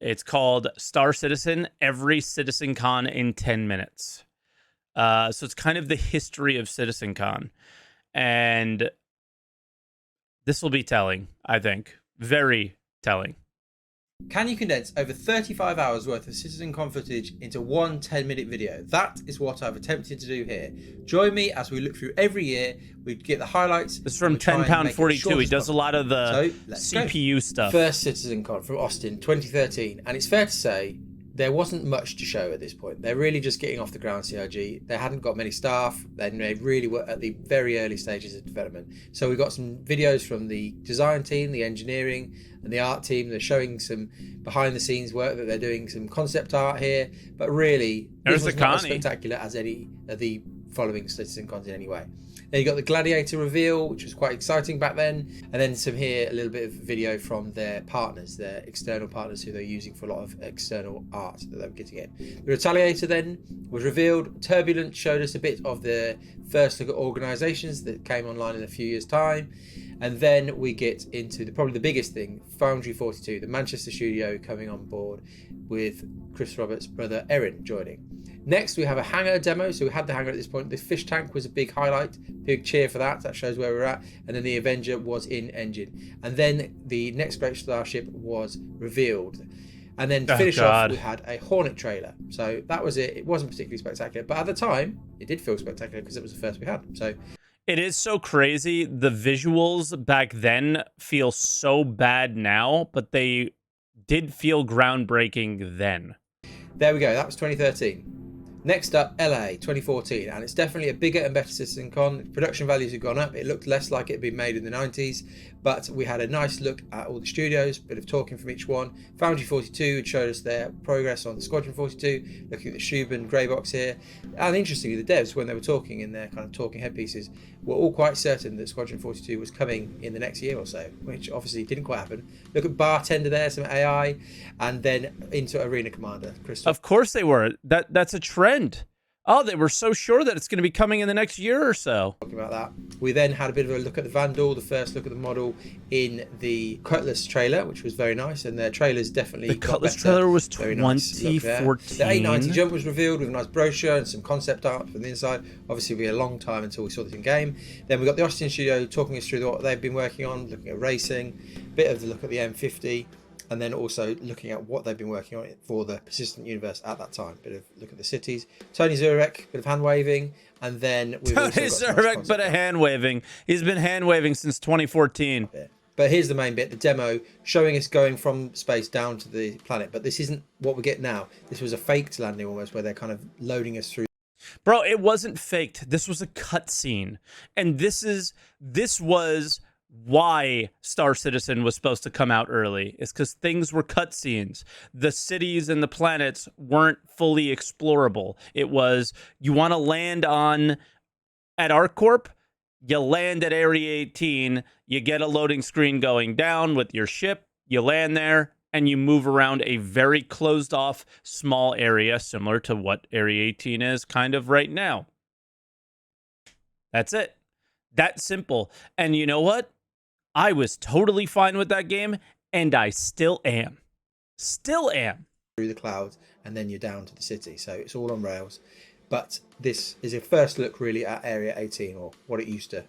It's called Star Citizen, every CitizenCon in 10 minutes. So it's kind of the history of CitizenCon. And this will be telling, I think. Very telling. Can you condense over 35 hours worth of CitizenCon footage into one 10-minute video? That is what I've attempted to do here. Join me as we look through every year. We get the highlights. This is from tenpoundfortytwo. He does a lot of the CPU stuff. First CitizenCon from Austin, 2013. And it's fair to say there wasn't much to show at this point. They're really just getting off the ground, CIG. They hadn't got many staff. They really were at the very early stages of development. So we got some videos from the design team, the engineering, and the art team. They're showing some behind the scenes work that they're doing, some concept art here. But really, this was not as spectacular as any of the following CitizenCons in any way. Then you got the Gladiator reveal, which was quite exciting back then. And then some here, a little bit of video from their partners, their external partners who they're using for a lot of external art that they were getting in. The Retaliator then was revealed. Turbulent showed us a bit of the first look at organisations that came online in a few years' time. And then we get into probably the biggest thing, Foundry 42, the Manchester studio coming on board with Chris Roberts' brother Erin joining. Next, we have a hangar demo. So we had the hangar at this point. The fish tank was a big highlight, big cheer for that. That shows where we're at. And then the Avenger was in engine. And then the next great starship was revealed. And then to finish off, we had a Hornet trailer. So that was it. It wasn't particularly spectacular, but at the time, it did feel spectacular because it was the first we had. So it is so crazy. The visuals back then feel so bad now, but they did feel groundbreaking then. There we go. That was 2013. Next up, LA 2014, and it's definitely a bigger and better CitizenCon. Production values have gone up. It looked less like it had been made in the 90s, but we had a nice look at all the studios, bit of talking from each one. Foundry 42 showed us their progress on Squadron 42, looking at the Shubin grey box here. And interestingly, the devs, when they were talking in their kind of talking headpieces, were all quite certain that Squadron 42 was coming in the next year or so, which obviously didn't quite happen. Look at Bartender there, some AI, and then into Arena Commander. Crystal. Of course they were. That's a trend. Oh, they were so sure that it's going to be coming in the next year or so. Talking about that, we then had a bit of a look at the Vandal, the first look at the model in the Cutlass trailer, which was very nice, and their trailers definitely the Cutlass trailer was 2014. The 890 jump was revealed with a nice brochure and some concept art from the inside. Obviously, it'll be a long time until we saw this in game. Then we got the Austin studio talking us through what they've been working on, looking at racing, a bit of the look at the M50. And then also looking at what they've been working on for the persistent universe at that time. Bit of look at the cities. Tony Zurek, bit of hand waving, and then we've Tony Zurek, bit of hand waving. He's been hand waving since 2014. Yeah. But here's the main bit: the demo showing us going from space down to the planet. But this isn't what we get now. This was a faked landing almost, where they're kind of loading us through. Bro, it wasn't faked. This was a cutscene, and this was why Star Citizen was supposed to come out early. Is because things were cutscenes. The cities and the planets weren't fully explorable. It was, you want to land at ArcCorp, you land at Area 18, you get a loading screen going down with your ship, you land there, and you move around a very closed off small area, similar to what Area 18 is kind of right now. That's it. That simple. And you know what? I was totally fine with that game, and I still am. Still am. Through the clouds, and then you're down to the city. So it's all on rails. But this is a first look really at Area 18, or what it used to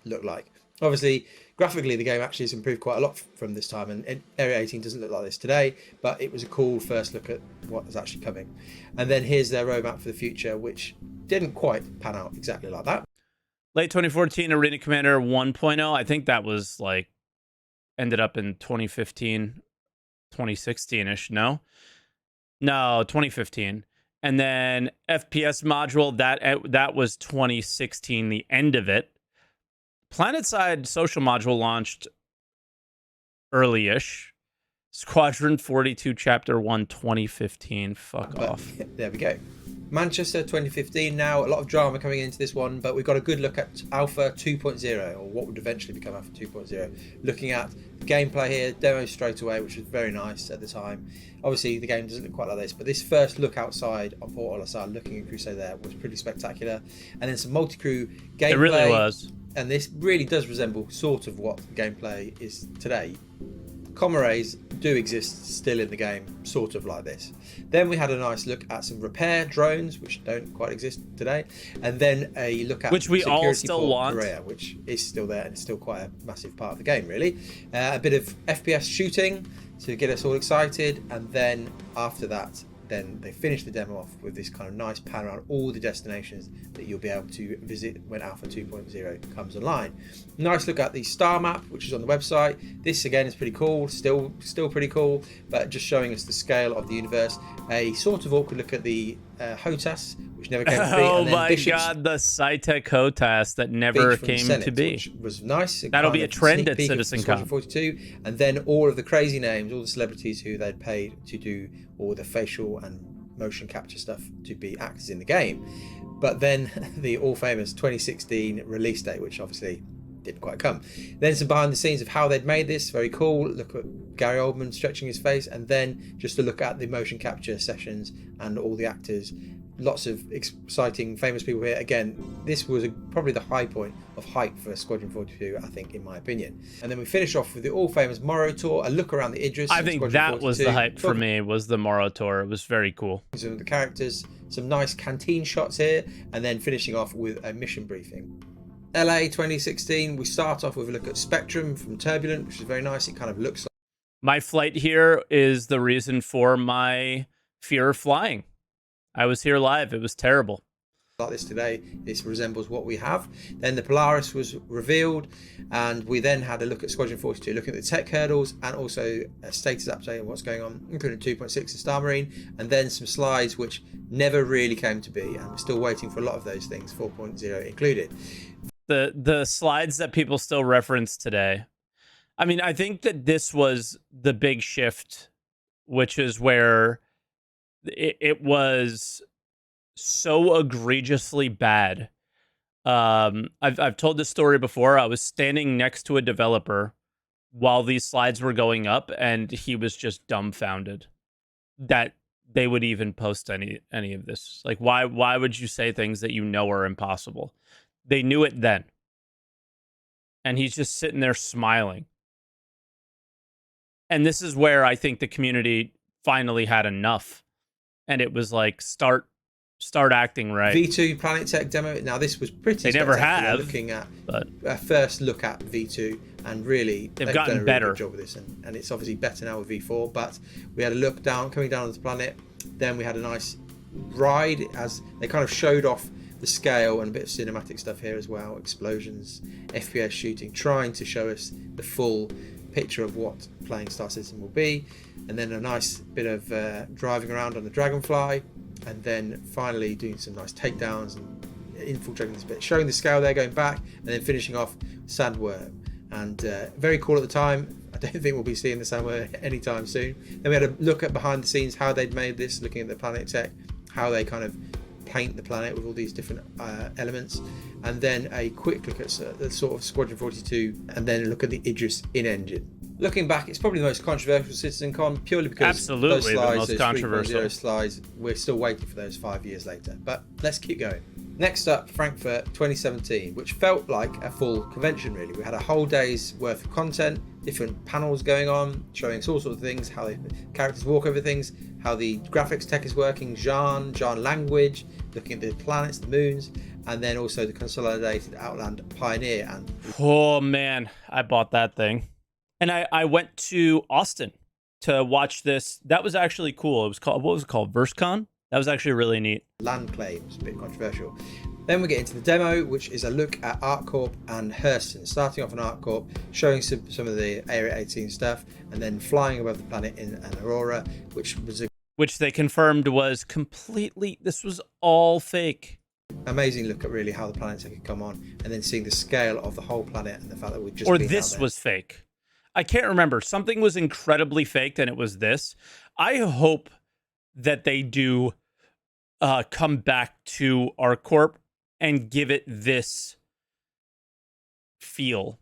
look like. Obviously, graphically, the game actually has improved quite a lot from this time, and Area 18 doesn't look like this today, but it was a cool first look at what was actually coming. And then here's their roadmap for the future, which didn't quite pan out exactly like that. Late 2014, Arena Commander 1.0. I think that was like, ended up in 2015, 2016-ish, no? No, 2015. And then FPS module, that was 2016, the end of it. PlanetSide social module launched early-ish. Squadron 42 Chapter 1, 2015. Fuck off. There we go. Manchester 2015 now. A lot of drama coming into this one, but we've got a good look at Alpha 2.0, or what would eventually become Alpha 2.0. Looking at the gameplay here, demo straight away, which was very nice at the time. Obviously, the game doesn't look quite like this, but this first look outside on Port Olisar, looking at Crusade there, was pretty spectacular. And then some multi-crew gameplay. It really was. And this really does resemble sort of what the gameplay is today. comm arrays do exist still in the game, sort of like this. Then we had a nice look at some repair drones, which don't quite exist today, and then a look at which we all security still port want, Korea, which is still there and it's still quite a massive part of the game, really. A bit of FPS shooting to get us all excited, and then after that, then they finish the demo off with this kind of nice pan around all the destinations that you'll be able to visit when Alpha 2.0 comes online. Nice look at the star map, which is on the website. This again is pretty cool, still pretty cool, but just showing us the scale of the universe. A sort of awkward look at the HOTAS, which never came to be. Oh and then my Bishop's god, the SciTech HOTAS that never Beach from came Senate, to be. which was nice. That'll be a trend at CitizenCon. 42, and then all of the crazy names, all the celebrities who they'd paid to do all the facial and motion capture stuff to be actors in the game. But then the all famous 2016 release date, which obviously didn't quite come. Then some behind the scenes of how they'd made this, very cool. Look at Gary Oldman stretching his face, and then just to look at the motion capture sessions and all the actors. Lots of exciting, famous people here. Again, this was probably the high point of hype for Squadron 42, I think, in my opinion. And then we finish off with the all-famous Morrow tour, a look around the Idris. I think Squadron that 42. was the hype for me, was the Morrow tour. It was very cool. Some of the characters, some nice canteen shots here, and then finishing off with a mission briefing. LA 2016, we start off with a look at Spectrum from Turbulent, which is very nice. It kind of looks like... My flight here is the reason for my fear of flying. I was here live. It was terrible. Like this today, this resembles what we have. Then the Polaris was revealed, and we then had a look at Squadron 42, looking at the tech hurdles and also a status update on what's going on, including 2.6 and Star Marine, and then some slides which never really came to be, and we're still waiting for a lot of those things, 4.0 included. The slides that people still reference today. I mean, I think that this was the big shift, which is where it was so egregiously bad. I've told this story before. I was standing next to a developer while these slides were going up, and he was just dumbfounded that they would even post any of this. Like, why would you say things that you know are impossible? They knew it then, and he's just sitting there smiling. And this is where I think the community finally had enough. And it was like, start acting right. V2 Planet Tech demo. Now this was pretty. They never have. Looking at but a first look at V2, and really they've gotten gotten a really better good job with this, and it's obviously better now with V4. But we had a look coming down on the planet. Then we had a nice ride as they kind of showed off the scale and a bit of cinematic stuff here as well. Explosions, FPS shooting, trying to show us the full picture of what playing Star Citizen will be. And then a nice bit of driving around on the Dragonfly, and then finally doing some nice takedowns and infiltrating this bit, showing the scale there, going back, and then finishing off Sandworm. And very cool at the time. I don't think we'll be seeing the Sandworm anytime soon. Then we had a look at behind the scenes, how they'd made this, looking at the Planet Tech, how they kind of paint the planet with all these different elements, and then a quick look at the sort of Squadron 42, and then a look at the Idris in-engine. Looking back, it's probably the most controversial CitizenCon, purely because absolutely those slides, the most those controversial 3.0 slides, we're still waiting for those 5 years later. But let's keep going. Next up, Frankfurt 2017, which felt like a full convention really. We had a whole day's worth of content, different panels going on, showing us all sorts of things, how the characters walk over things, how the graphics tech is working, Jean language, looking at the planets, the moons, and then also the consolidated Outland Pioneer. And oh man, I bought that thing. And I went to Austin to watch this. That was actually cool. It was called, what was it called? VerseCon? That was actually really neat. Land claims, a bit controversial. Then we get into the demo, which is a look at ArcCorp and Hurston. Starting off on ArcCorp, showing some of the Area 18 stuff, and then flying above the planet in an Aurora, which they confirmed was completely, this was all fake. Amazing look at really how the planets could come on, and then seeing the scale of the whole planet and the fact that we've just or been this out there. Was fake. I can't remember. Something was incredibly faked, and it was this. I hope that they do come back to ArcCorp and give it this feel.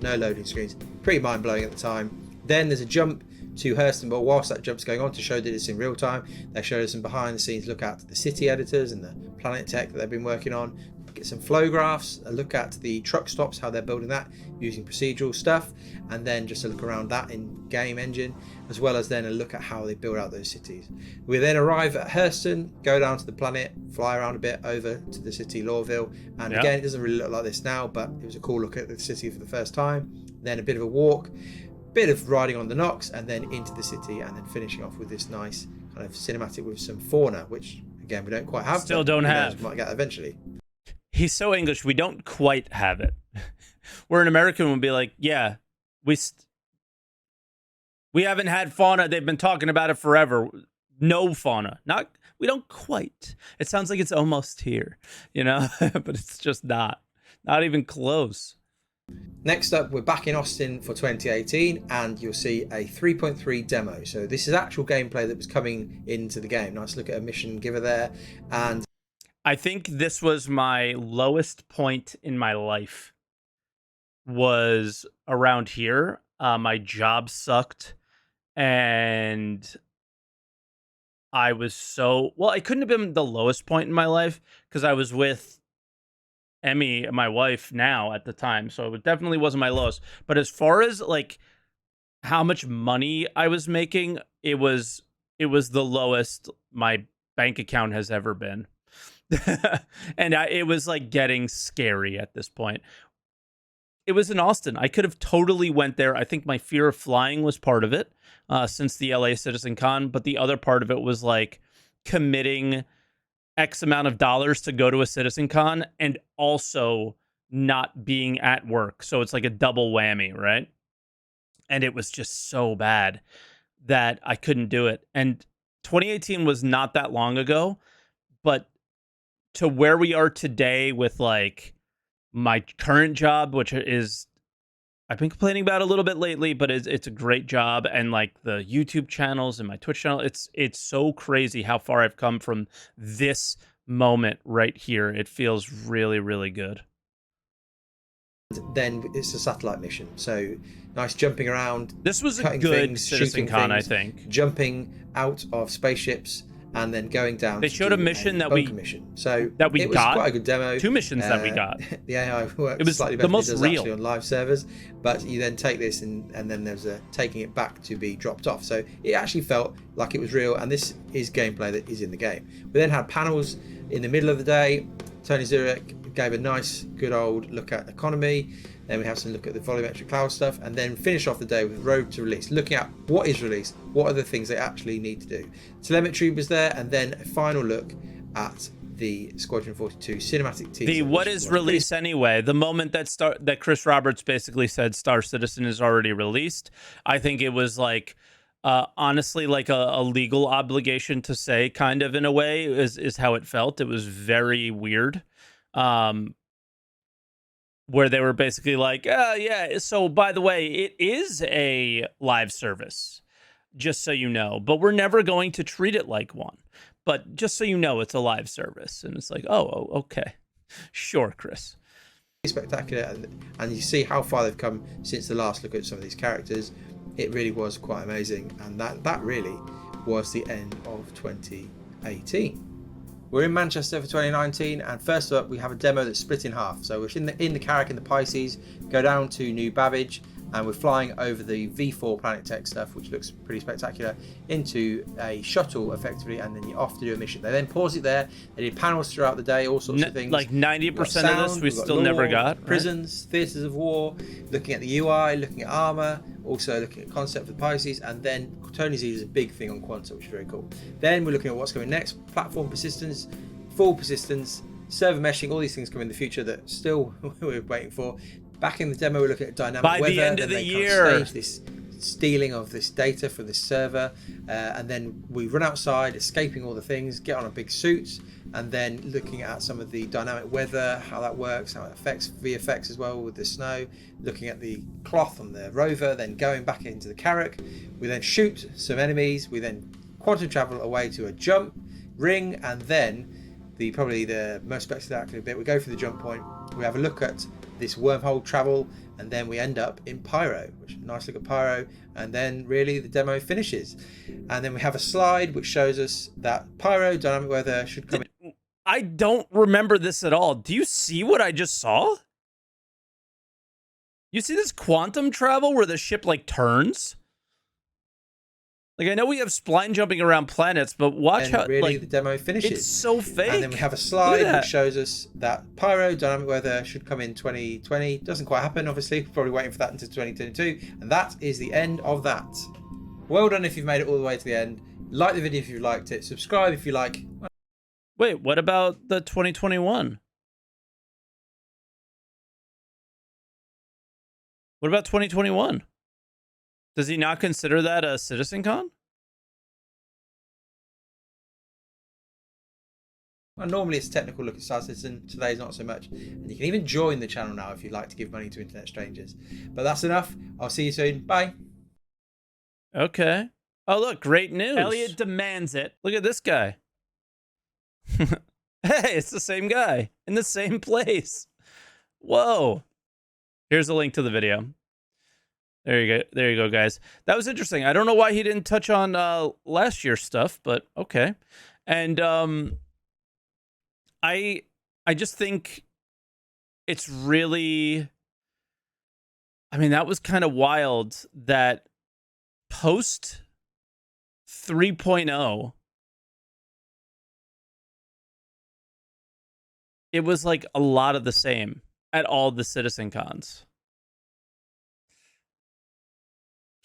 No loading screens. Pretty mind-blowing at the time. Then there's a jump to Hurston, but whilst that jump's going on, to show that it's in real time, they showed us some behind-the-scenes look at the city editors and the planet tech that they've been working on. look at some flow graphs, a look at the truck stops, how they're building that using procedural stuff, and then just a look around that in game engine, as well as then a look at how they build out those cities. We then arrive at Hurston, go down to the planet, fly around a bit over to the city Lorville, and again, it doesn't really look like this now, but it was a cool look at the city for the first time. Then a bit of a walk, bit of riding on the Nox, and then into the city, and then finishing off with this nice kind of cinematic with some fauna, which again we don't quite have. Still don't have. Might get eventually. He's so English. We don't quite have it. We're an American. We'll be like, yeah, we haven't had fauna. They've been talking about it forever. No fauna. We don't quite. It sounds like it's almost here, you know, but it's just not even close. Next up, we're back in Austin for 2018, and you'll see a 3.3 demo. So this is actual gameplay that was coming into the game. Nice look at a mission giver there. And I think this was my lowest point in my life, was around here. My job sucked, and I was it couldn't have been the lowest point in my life because I was with Emmy, my wife now at the time, so it definitely wasn't my lowest. But as far as like how much money I was making, it was the lowest my bank account has ever been. And it was like getting scary at this point. It was in Austin. I could have totally went there. I think my fear of flying was part of it, since the LA CitizenCon, but the other part of it was like committing X amount of dollars to go to a CitizenCon and also not being at work. So it's like a double whammy, right? And it was just so bad that I couldn't do it. And 2018 was not that long ago, but to where we are today with like my current job, which is, I've been complaining about a little bit lately, but it's a great job. And like the YouTube channels and my Twitch channel, it's so crazy how far I've come from this moment right here. It feels really, really good. Then it's a satellite mission. So nice jumping around. This was a good CitizenCon, I think. Jumping out of spaceships and then going down. They showed a mission that we got. It was quite a good demo. 2 missions that we got. The AI works it was slightly the better most than it does real actually on live servers, but you then take this and then there's a taking it back to be dropped off. So it actually felt like it was real, and this is gameplay that is in the game. We then had panels in the middle of the day. Tony Zurek gave a nice, good old look at economy. Then we have some look at the volumetric cloud stuff, and then finish off the day with road to release, looking at what is released, what are the things they actually need to do. Telemetry was there, and then a final look at the Squadron 42 cinematic teaser. The what is released anyway? The moment that Chris Roberts basically said Star Citizen is already released, I think it was like honestly like a legal obligation to say, kind of in a way, is how it felt. It was very weird. Where they were basically like, yeah, so by the way, it is a live service, just so you know, but we're never going to treat it like one. But just so you know, it's a live service. And it's like, oh, okay. Sure, Chris. Spectacular. And you see how far they've come since the last look at some of these characters. It really was quite amazing. And that really was the end of 2018. We're in Manchester for 2019, and first up we have a demo that's split in half. So we're in the Carrack in the Pisces, go down to New Babbage, and we're flying over the V4 Planet Tech stuff, which looks pretty spectacular, into a shuttle effectively, and then you're off to do a mission. They then pause it there. They did panels throughout the day, all sorts of things. Like 90% of this we still never got. Prisons, theatres of war, looking at the UI, looking at armour, also looking at concept for the Pisces, and then Tony Z is a big thing on Quanta, which is very cool. Then we're looking at what's coming next: platform persistence, full persistence, server meshing, all these things come in the future that still we're waiting for. Back in the demo, we're looking at dynamic weather. By the end of the year, kind of stage this stealing of this data from this server, and then we run outside, escaping all the things, get on a big suit, and then looking at some of the dynamic weather, how that works, how it affects VFX as well with the snow, looking at the cloth on the rover, then going back into the Carrack. We then shoot some enemies, we then quantum travel away to a jump ring, and then probably the most spectacular bit, we go for the jump point, we have a look at this wormhole travel, and then we end up in Pyro, which is a nice look at Pyro, and then really the demo finishes. And then we have a slide which shows us that Pyro dynamic weather should come in. I don't remember this at all. Do you see what I just saw? You see this quantum travel where the ship like turns? Like, I know we have spline jumping around planets, but watch how really like the demo finishes. it's so fake. And then we have a slide which shows us that pyro dynamic weather should come in 2020. Doesn't quite happen, obviously. Probably waiting for that until 2022. And that is the end of that. Well done if you've made it all the way to the end. Like the video if you liked it. Subscribe if you like. Wait, what about the 2021? What about 2021? Does he not consider that a CitizenCon? Well, normally it's a technical look at Star Citizen. Today's not so much. And you can even join the channel now if you'd like to give money to internet strangers. But that's enough. I'll see you soon. Bye. Okay. Oh, look, great news. Elliot demands it. Look at this guy. Hey, it's the same guy in the same place. Whoa. Here's a link to the video. There you go. There you go, guys. That was interesting. I don't know why he didn't touch on last year's stuff, but okay. And I just think it's really, I mean, that was kind of wild that post 3.0, it was like a lot of the same at all the CitizenCons.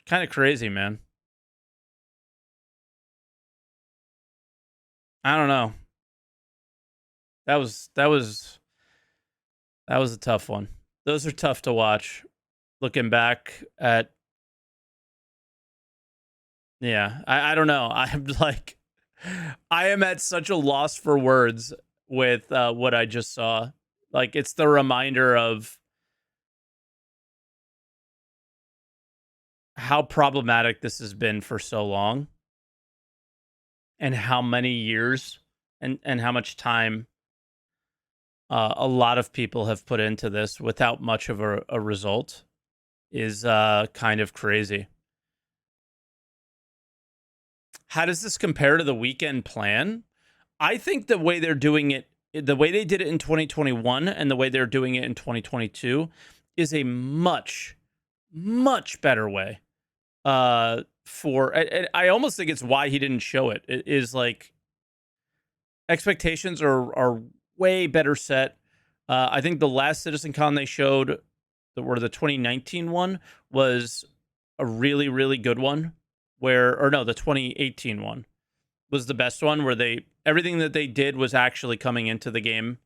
Kind of crazy, man. I don't know. That was a tough one. Those are tough to watch. Looking back at, yeah, I don't know. I'm like, I am at such a loss for words with what I just saw. Like, it's the reminder of how problematic this has been for so long, and how many years and how much time a lot of people have put into this without much of a result is kind of crazy. How does this compare to the weekend plan? I think the way they're doing it, the way they did it in 2021 and the way they're doing it in 2022 is a much, much better way. I almost think it's why he didn't show it. It is like expectations are way better set. I think the last CitizenCon they showed, the 2019 one, was a really, really good one. The 2018 one was the best one, where everything that they did was actually coming into the game.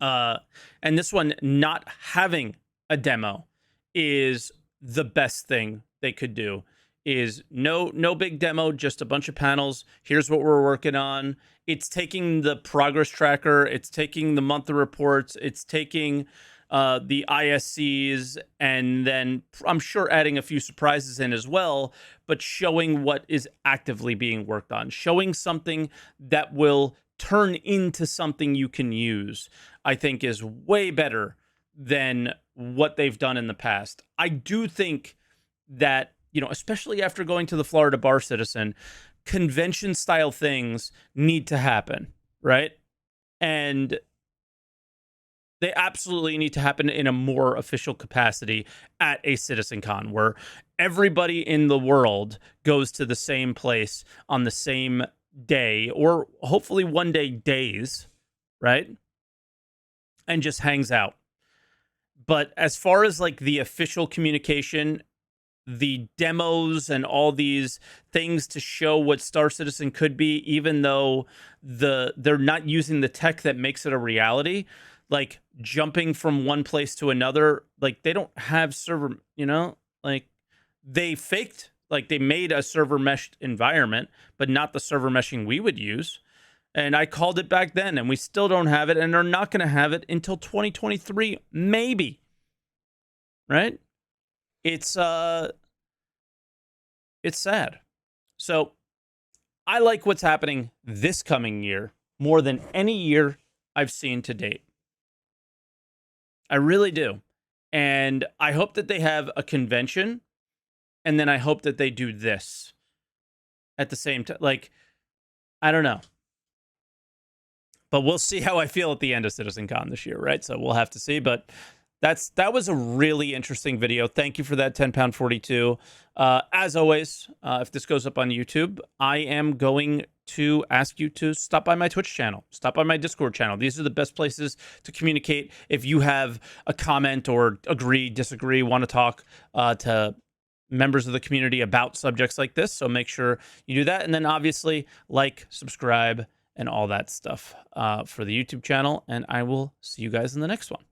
And this one, not having a demo, is the best thing they could do. Is no big demo, just a bunch of panels. Here's what we're working on. It's taking the progress tracker, it's taking the monthly reports, it's taking the ISCs, and then I'm sure adding a few surprises in as well, but showing what is actively being worked on, showing something that will turn into something you can use, I think is way better than what they've done in the past. I do think that, especially after going to the Florida Bar Citizen, convention style things need to happen, right? And they absolutely need to happen in a more official capacity at a CitizenCon, where everybody in the world goes to the same place on the same day, or hopefully one day days, right? And just hangs out. But as far as like the official communication, the demos and all these things to show what Star Citizen could be, even though they're not using the tech that makes it a reality, like jumping from one place to another, like they don't have server, like they faked, like they made a server meshed environment, but not the server meshing we would use. And I called it back then, and we still don't have it, and are not going to have it until 2023, maybe. Right? It's sad. So I like what's happening this coming year more than any year I've seen to date. I really do. And I hope that they have a convention, and then I hope that they do this at the same time. Like, I don't know. but we'll see how I feel at the end of CitizenCon this year, right? So we'll have to see. But that was a really interesting video. Thank you for that, 10pound42. As always, if this goes up on YouTube, I am going to ask you to stop by my Twitch channel, stop by my Discord channel. These are the best places to communicate. If you have a comment or agree, disagree, want to talk to members of the community about subjects like this, so make sure you do that. And then obviously like, subscribe, and all that stuff for the YouTube channel. And I will see you guys in the next one.